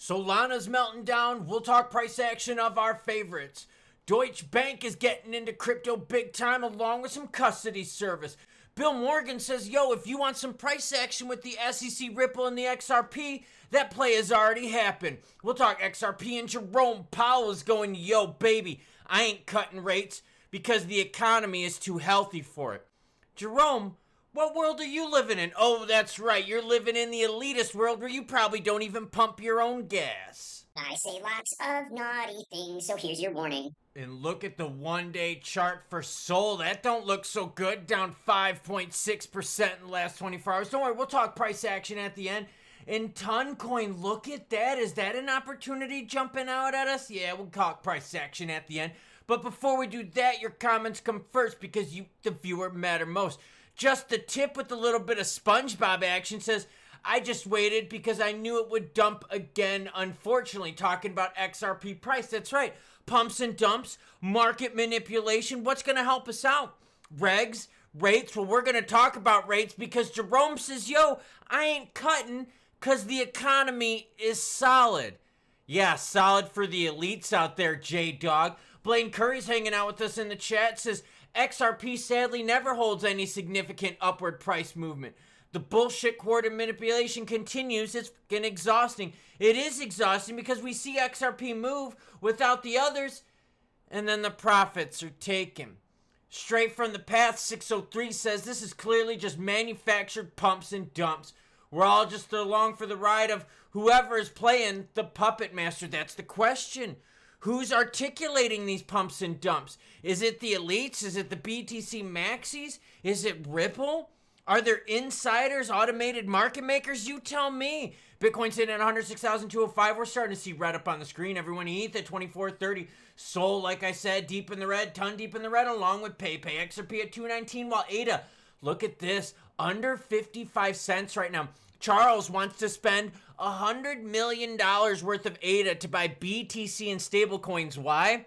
Solana's melting down. We'll talk price action of our favorites. Deutsche Bank is getting into crypto big time along with some custody service. Bill Morgan says, yo, if you want some price action with the SEC, Ripple, and the XRP, that play has already happened. We'll talk XRP, and Jerome Powell is going, yo, baby, I ain't cutting rates because the economy is too healthy for it. Jerome, what world are you living in? Oh, that's right. You're living in the elitist world where you probably don't even pump your own gas. I say lots of naughty things, so here's your warning. And look at the one-day chart for SOL. That don't look so good. Down 5.6% in the last 24 hours. Don't worry, we'll talk price action at the end. And Toncoin, look at that. Is that an opportunity jumping out at us? Yeah, we'll talk price action at the end. But before we do that, your comments come first because you, the viewer, matter most. Just the tip with a little bit of SpongeBob action says, I just waited because I knew it would dump again, unfortunately. Talking about XRP price. That's right. Pumps and dumps, market manipulation. What's going to help us out? Regs, rates. Well, we're going to talk about rates because Jerome says, yo, I ain't cutting because the economy is solid. Yeah, solid for the elites out there, J-Dog. Blaine Curry's hanging out with us in the chat. Says, XRP sadly never holds any significant upward price movement. The bullshit quarter manipulation continues. It's getting exhausting. It is exhausting because we see XRP move without the others, and then the profits are taken. Straight from the path, 603 says this is clearly just manufactured pumps and dumps. We're all just along for the ride of whoever is playing the puppet master. That's the question. Who's articulating these pumps and dumps? Is it the elites? Is it the BTC maxis? Is it Ripple? Are there insiders, automated market makers? You tell me. Bitcoin sitting at 106,205. We're starting to see red up on the screen. Everyone ETH at 2430. SOL, like I said, deep in the red, ton deep in the red, along with PayPay. XRP at 219, while ADA, look at this, under 55 cents right now. Charles wants to spend $100 million worth of ADA to buy BTC and stablecoins. Why?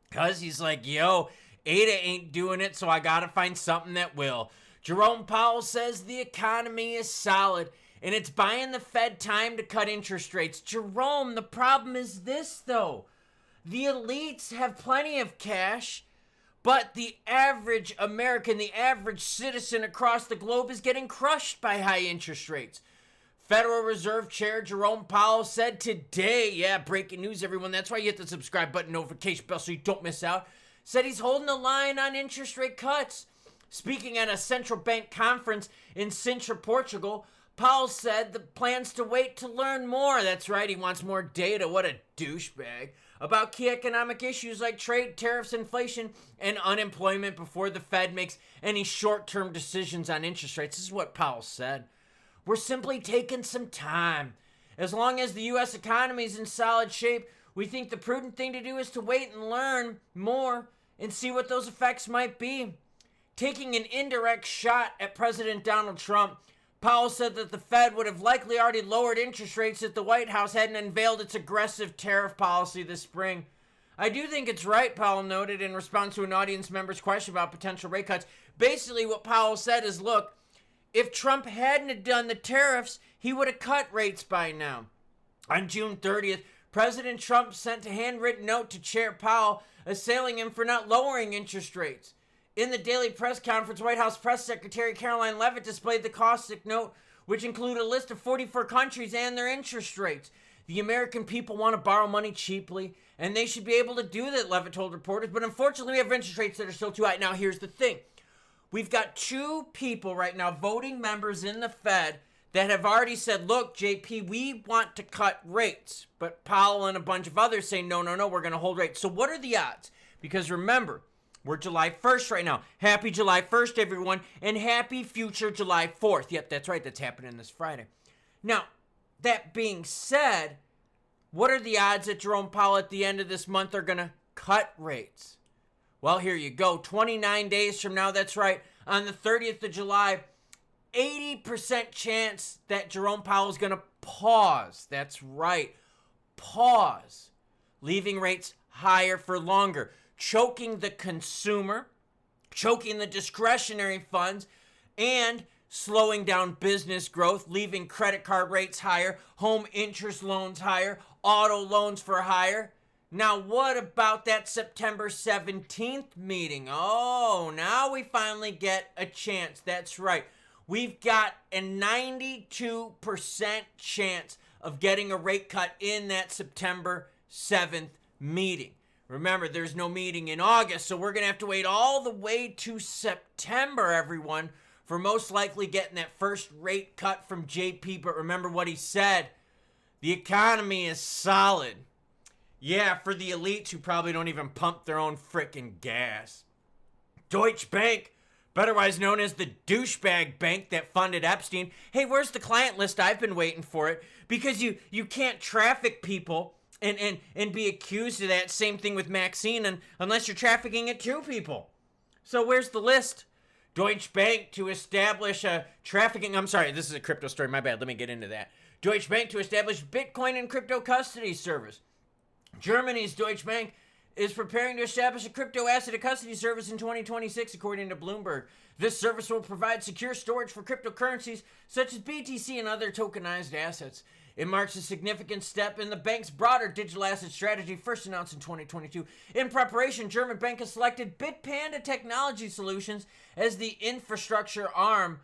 Because he's like, yo, ADA ain't doing it, so I gotta find something that will. Jerome Powell says the economy is solid and it's buying the Fed time to cut interest rates. Jerome, the problem is this though. The elites have plenty of cash, but the average American, the average citizen across the globe is getting crushed by high interest rates. Federal Reserve Chair Jerome Powell said today, yeah, breaking news everyone, that's why you hit the subscribe button, notification bell so you don't miss out, said he's holding the line on interest rate cuts. Speaking at a central bank conference in Sintra, Portugal, Powell said the plans to wait to learn more. That's right, he wants more data. What a douchebag. About key economic issues like trade, tariffs, inflation, and unemployment before the Fed makes any short-term decisions on interest rates. This is what Powell said. We're simply taking some time. As long as the U.S. economy is in solid shape, we think the prudent thing to do is to wait and learn more and see what those effects might be. Taking an indirect shot at President Donald Trump, Powell said that the Fed would have likely already lowered interest rates if the White House hadn't unveiled its aggressive tariff policy this spring. I do think it's right, Powell noted in response to an audience member's question about potential rate cuts. Basically, what Powell said is, look, if Trump hadn't have done the tariffs, he would have cut rates by now. On June 30th, President Trump sent a handwritten note to Chair Powell assailing him for not lowering interest rates. In the daily press conference, White House Press Secretary Caroline Leavitt displayed the caustic note, which included a list of 44 countries and their interest rates. The American people want to borrow money cheaply, and they should be able to do that, Leavitt told reporters. But unfortunately, we have interest rates that are still too high. Now, here's the thing. We've got two people right now, voting members in the Fed, that have already said, look, JP, we want to cut rates. But Powell and a bunch of others say, no, we're going to hold rates. So what are the odds? Because remember, we're July 1st right now. Happy July 1st, everyone, and happy future July 4th. Yep, that's right. That's happening this Friday. Now, that being said, what are the odds that Jerome Powell at the end of this month are going to cut rates? Well, here you go. 29 days from now, that's right, on the 30th of July, 80% chance that Jerome Powell is going to pause. That's right, pause, leaving rates higher for longer, choking the consumer, choking the discretionary funds, and slowing down business growth, leaving credit card rates higher, home interest loans higher, auto loans for higher. Now, what about that September 17th meeting? Oh, now we finally get a chance. That's right. We've got a 92% chance of getting a rate cut in that September 7th meeting. Remember, there's no meeting in August, so we're going to have to wait all the way to September, everyone, for most likely getting that first rate cut from JP. But remember what he said. The economy is solid. Yeah, for the elites who probably don't even pump their own frickin' gas. Deutsche Bank, otherwise known as the douchebag bank that funded Epstein. Hey, where's the client list? I've been waiting for it. Because you can't traffic people and be accused of that. Same thing with Maxine, unless you're trafficking it to people. So where's the list? Deutsche Bank to establish a trafficking... I'm sorry, this is a crypto story. My bad. Let me get into that. Deutsche Bank to establish Bitcoin and crypto custody service. Germany's Deutsche Bank is preparing to establish a crypto asset custody service in 2026, according to Bloomberg. This service will provide secure storage for cryptocurrencies such as BTC and other tokenized assets. It marks a significant step in the bank's broader digital asset strategy, first announced in 2022. In preparation, German bank has selected Bitpanda Technology Solutions as the infrastructure arm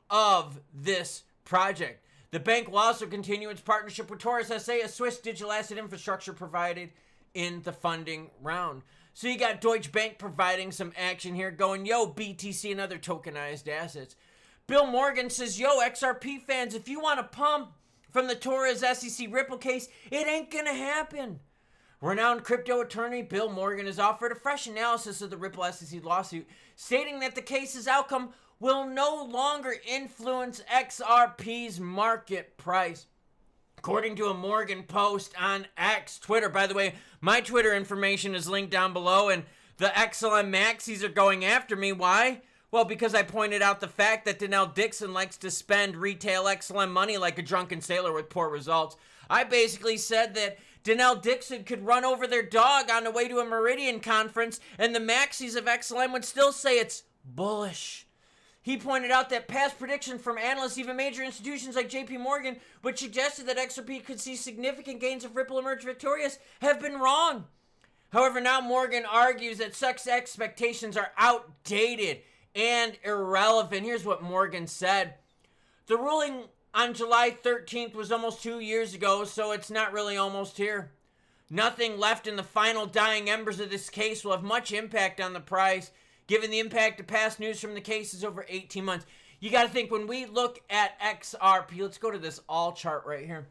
of this project. The bank will also continue its partnership with Taurus SA, a Swiss digital asset infrastructure provided in the funding round. So you got Deutsche Bank providing some action here, going, yo, BTC and other tokenized assets. Bill Morgan says, yo, XRP fans, if you want to pump from the Torres SEC Ripple case, it ain't gonna happen. Renowned crypto attorney Bill Morgan has offered a fresh analysis of the Ripple SEC lawsuit, stating that the case's outcome will no longer influence XRP's market price. According to a Morgan post on X, Twitter, by the way, my Twitter information is linked down below, and the XLM maxis are going after me. Why? Well, because I pointed out the fact that Donnell Dixon likes to spend retail XLM money like a drunken sailor with poor results. I basically said that Donnell Dixon could run over their dog on the way to a Meridian conference, and the maxis of XLM would still say it's bullish. He pointed out that past predictions from analysts, even major institutions like JP Morgan, which suggested that XRP could see significant gains if Ripple emerged victorious, have been wrong. However, now Morgan argues that such expectations are outdated and irrelevant. Here's what Morgan said. The ruling on July 13th was almost 2 years ago, so it's not really almost here. Nothing left in the final dying embers of this case will have much impact on the price, given the impact of past news from the cases over 18 months. You got to think, when we look at XRP, let's go to this all chart right here.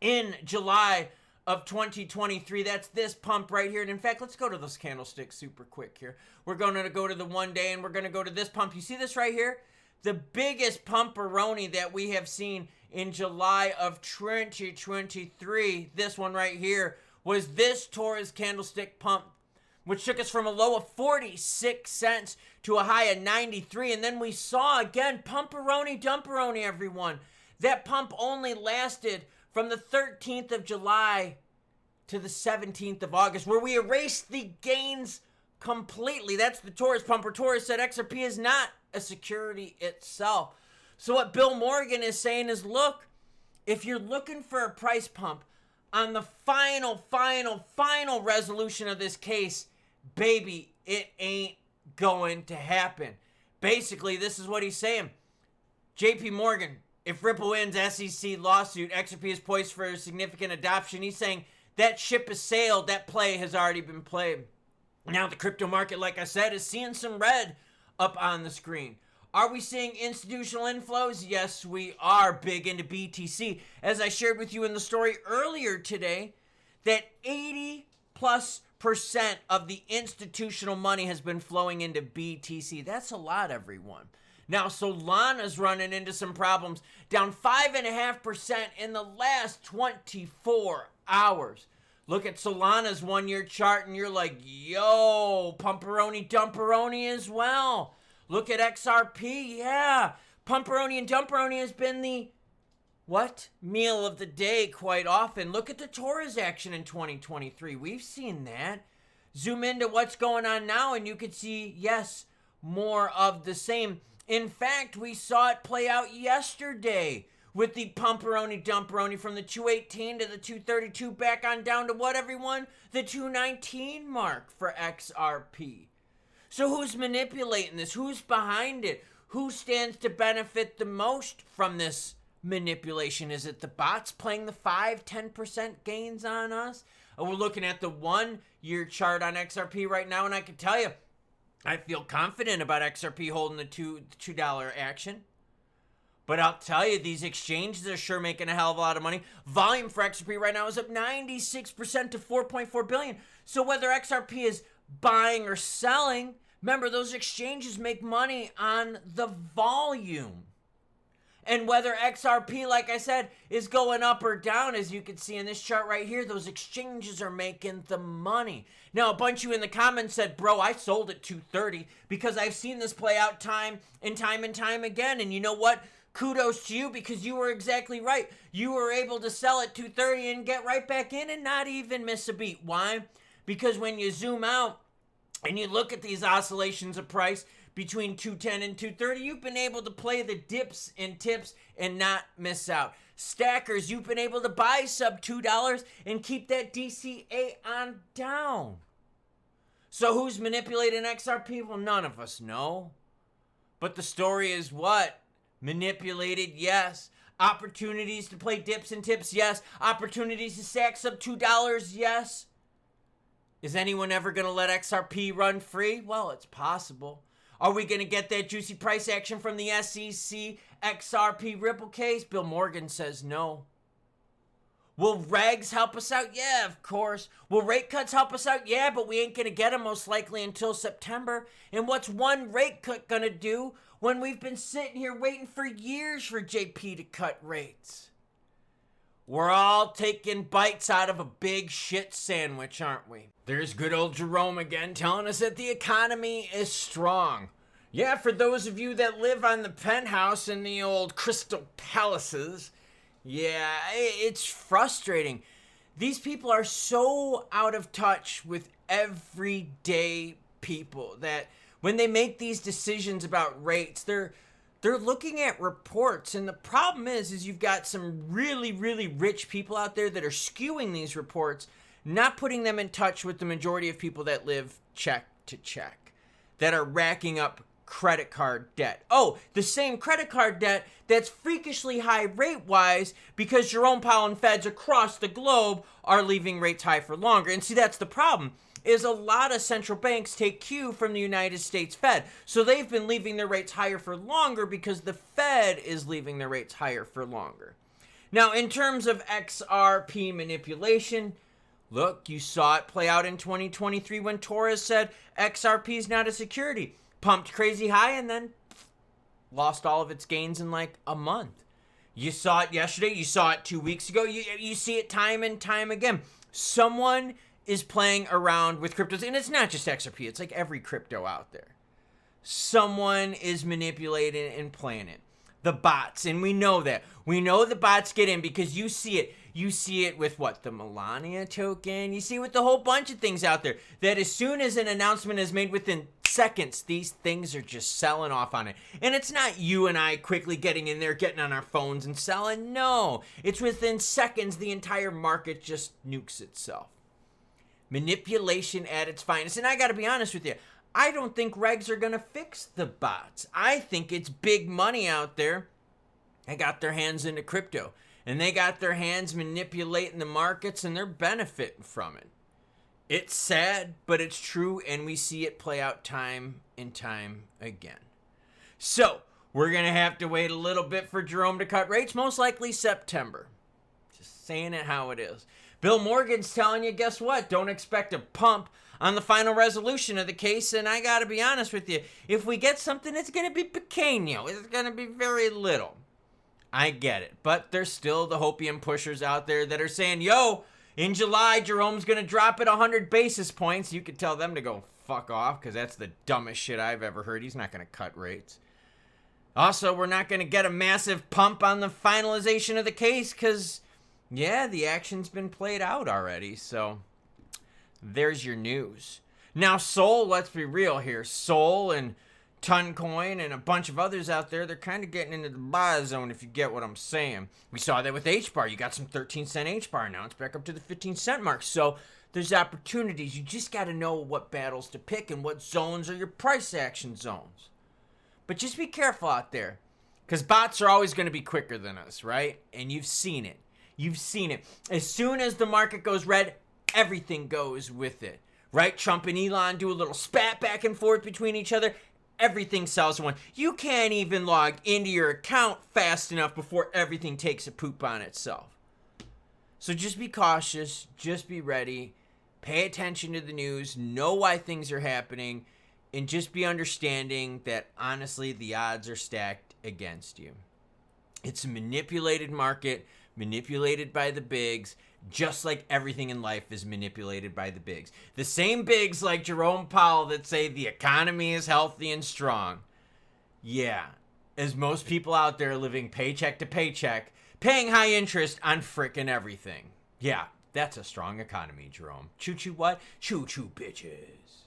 In July of 2023, that's this pump right here. And in fact, let's go to this candlestick super quick here. We're going to go to the 1 day, and we're going to go to this pump. You see this right here? The biggest pumperoni that we have seen in July of 2023, this one right here, was this Taurus candlestick pump, which took us from a low of 46 cents to a high of 93. And then we saw, again, pumperoni dumperoni, everyone. That pump only lasted from the 13th of July to the 17th of August, where we erased the gains completely. That's the Taurus pumper. Taurus said XRP is not a security itself. So what Bill Morgan is saying is, look, if you're looking for a price pump on the final resolution of this case, baby, it ain't going to happen. Basically, this is what he's saying. JP Morgan, if Ripple wins SEC lawsuit, XRP is poised for a significant adoption. He's saying that ship has sailed. That play has already been played. Now the crypto market, like I said, is seeing some red up on the screen. Are we seeing institutional inflows? Yes, we are. Big into BTC. As I shared with you in the story earlier today, that 80+% of the institutional money has been flowing into BTC. That's a lot, everyone. Now, Solana's running into some problems, down 5.5% in the last 24 hours. Look at Solana's 1-year chart, and you're like, yo, pumperoni dumperoni as well. Look at XRP, yeah. Pumperoni and dumperoni has been the, meal of the day quite often. Look at the Taurus action in 2023. We've seen that. Zoom into what's going on now, and you could see, yes, more of the same. In fact, we saw it play out yesterday with the pumperoni dumperoni from the 218 to the 232 back on down to what, everyone? The 219 mark for XRP. So who's manipulating this? Who's behind it? Who stands to benefit the most from this manipulation? Is it the bots playing the 5-10% gains on us? We're looking at the 1 year chart on XRP right now, and I can tell you, I feel confident about XRP holding the $2 action. But I'll tell you, these exchanges are sure making a hell of a lot of money. Volume for XRP right now is up 96% to 4.4 billion. So whether XRP is buying or selling, remember, those exchanges make money on the volume. And whether XRP, like I said, is going up or down, as you can see in this chart right here, those exchanges are making the money. Now, a bunch of you in the comments said, bro, I sold at 230 because I've seen this play out time and time again. And you know what? Kudos to you, because you were exactly right. You were able to sell at 230 and get right back in and not even miss a beat. Why? Because when you zoom out and you look at these oscillations of price between 210 and 230, you've been able to play the dips and tips and not miss out. Stackers, you've been able to buy sub $2 and keep that DCA on down. So who's manipulating XRP? Well, none of us know. But the story is what? Manipulated, yes. Opportunities to play dips and tips, yes. Opportunities to stack sub $2, yes. Is anyone ever going to let XRP run free? Well, it's possible. Are we going to get that juicy price action from the SEC XRP Ripple case? Bill Morgan says no. Will regs help us out? Yeah, of course. Will rate cuts help us out? Yeah, but we ain't going to get them most likely until September. And what's one rate cut going to do when we've been sitting here waiting for years for JP to cut rates? We're all taking bites out of a big shit sandwich, aren't we? There's good old Jerome again telling us that the economy is strong. Yeah, for those of you that live on the penthouse in the old Crystal Palaces, yeah, it's frustrating. These people are so out of touch with everyday people that when they make these decisions about rates, they're looking at reports, and the problem is you've got some really, really rich people out there that are skewing these reports, not putting them in touch with the majority of people that live check to check, that are racking up credit card debt. Oh, the same credit card debt that's freakishly high rate-wise because Jerome Powell and feds across the globe are leaving rates high for longer. And see, that's the problem. Is a lot of central banks take cue from the United States Fed. So they've been leaving their rates higher for longer because the Fed is leaving their rates higher for longer. Now, in terms of XRP manipulation, look, you saw it play out in 2023 when Torres said XRP is not a security. Pumped crazy high and then lost all of its gains in like a month. You saw it yesterday. You saw it 2 weeks ago. You see it time and time again. Someone is playing around with cryptos, and it's not just XRP, it's like every crypto out there. Someone is manipulating and playing it. The bots, and we know that. We know the bots get in because you see it. You see it with what? The Melania token. You see it with a whole bunch of things out there that as soon as an announcement is made within seconds, these things are just selling off on it. And it's not you and I quickly getting in there, getting on our phones and selling. No, it's within seconds the entire market just nukes itself. Manipulation at its finest. And I got to be honest with you, I don't think regs are going to fix the bots. I think it's big money out there. They got their hands into crypto, and they got their hands manipulating the markets, and they're benefiting from it. It's sad, but it's true, and we see it play out time and time again. So we're going to have to wait a little bit for Jerome to cut rates, most likely September. Just saying it how it is. Bill Morgan's telling you, guess what? Don't expect a pump on the final resolution of the case. And I got to be honest with you. If we get something, it's going to be pequeño. It's going to be very little. I get it. But there's still the hopium pushers out there that are saying, yo, in July, Jerome's going to drop it 100 basis points. You could tell them to go fuck off because that's the dumbest shit I've ever heard. He's not going to cut rates. Also, we're not going to get a massive pump on the finalization of the case because, yeah, the action's been played out already. So there's your news. Now, SOL, let's be real here. SOL and Toncoin and a bunch of others out there, they're kind of getting into the buy zone, if you get what I'm saying. We saw that with H-bar. You got some 13-cent H-bar. Now it's back up to the 15-cent mark. So there's opportunities. You just got to know what battles to pick and what zones are your price action zones. But just be careful out there, because bots are always going to be quicker than us, right? And you've seen it. You've seen it. As soon as the market goes red, everything goes with it, right? Trump and Elon do a little spat back and forth between each other. Everything sells in one. You can't even log into your account fast enough before everything takes a poop on itself. So just be cautious. Just be ready. Pay attention to the news. Know why things are happening. And just be understanding that, honestly, the odds are stacked against you. It's a manipulated market, manipulated by the bigs, just like everything in life is manipulated by the bigs. The same bigs like Jerome Powell that say the economy is healthy and strong. Yeah, as most people out there living paycheck to paycheck, paying high interest on frickin' everything. Yeah, that's a strong economy, Jerome. Choo-choo what? Choo-choo bitches.